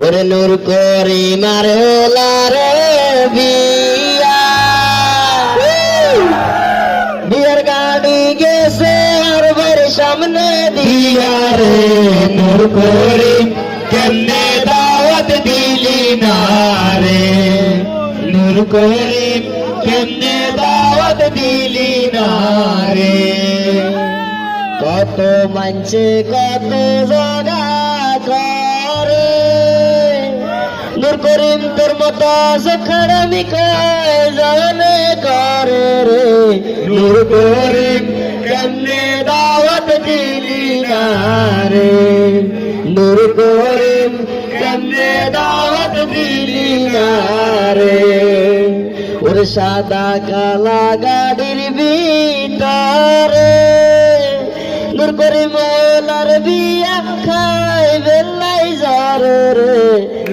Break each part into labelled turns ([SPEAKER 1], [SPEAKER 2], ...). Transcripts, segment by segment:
[SPEAKER 1] ওরে নূর করি মারে লারে বিয়া বিয়ার গাড়ি গেছে আর ভাইয়ের সামনে দিয়া রে নূর করি কেমনে দাওয়াত দিলি না রে নূর করি কেমনে দাওয়াত দিলি না রে কত মানছে কত জায়গা করে নূর করিম তোর মতো সখারামি খায় জানে করে রে নূর করিম কেমনে দাওয়াত দিলি না রে নূর করিম কেমনে দাওয়াত দিলি না রে ওর সাদা কালা গাড়ির ভিতরে নূর করিম ওলার বিয়া খাই বেলাই জরে রে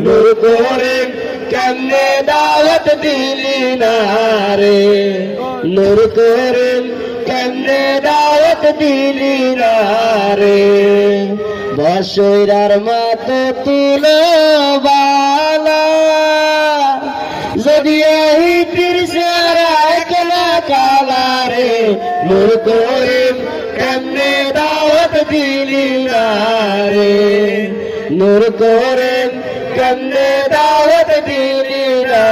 [SPEAKER 1] নূর করিম কেমনে দাওয়াত দিলি না রে নূর করিম কেমনে দাওয়াত দিলি না রে বসইরার মাথা তুলো বালা যদি এই তিরসারা কেলা কালা রে নূর করিম কেমনে দাওয়াত দিলি না রে নূর করিম কেমনে দাওয়াত দিলি না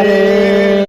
[SPEAKER 1] রে।